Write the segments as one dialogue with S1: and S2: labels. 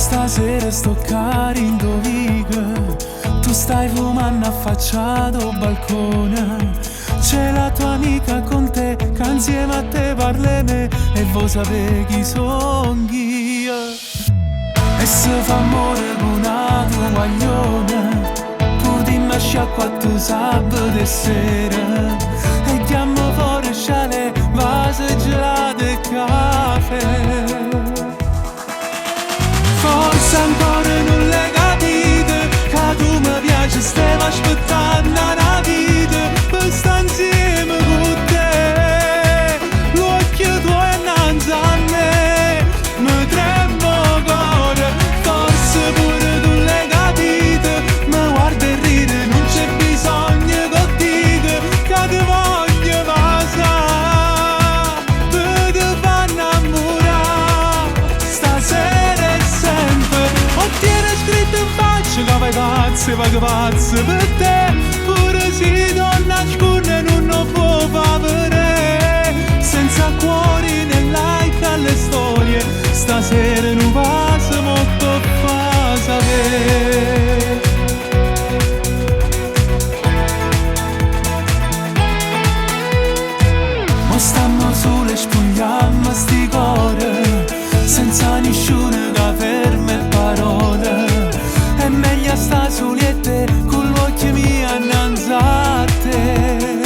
S1: Stasera sto carendo viga, tu stai fumando affacciato al balcone. C'è la tua amica con te, che insieme a te parlene e vuoi sapere chi son io. E se fa amore con una tua guaglione, tu ti mascia quattro sabato sera e chiamo fuori sciale, vase gelato e caffè. Forse ancora non l'hai capito, che tu mi piaci, stiamo aspettando una vita per stare insieme con te. L'occhio tuo è innanzi a me, mi tremo cuore. Forse pure tu l'hai capito, mi guarda e ride, non c'è bisogno che dica che ti voglio passare, per te fa innamorare stasera e sempre. Ottiene scritto in faccia che vai pazzi, vai pazzi per te, pure se donna scurne non lo può fare. Senza cuori né like alle storie, stasera non passa molto fa sapere. Ma stiamo sole spogliamo sti cuore, senza nessuno che ferma e parole. È meglio sta soliette con l'occhio mio innanzi a te.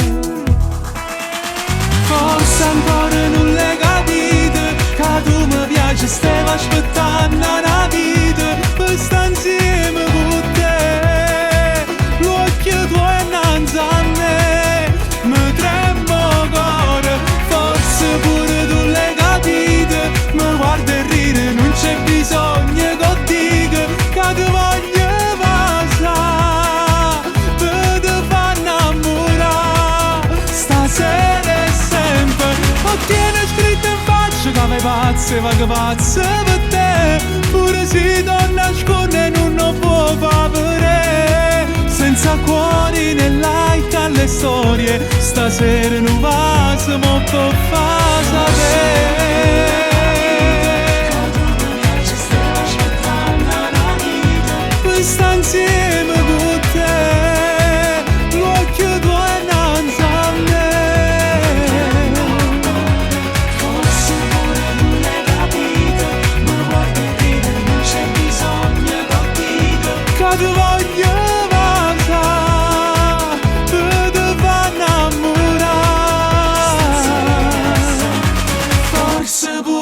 S1: Forse ancora non l'hai capito, che tu mi piaci, stiamo aspettando una vita per stare insieme con te. L'occhio tuo è innanzi a me, mi tremo cuore. Forse pure tu l'hai capito, mi guarda e ride, non c'è bisogno che dica che ti voglio passare, per te fa innamorare stasera e sempre. Ottiene scritto in faccia che vai pazzi, vai pazzi per te, pure se donna nasconde non lo può fare. Senza cuori né like alle storie, stasera non passa molto fa sapere. Sta insieme con te, l'occhio tuo è innanzi a me. Forse pure tu l'hai capito, ma guarda e ride, non c'è bisogno che dica che ti voglio passare, per te fa innamorare. Forse pure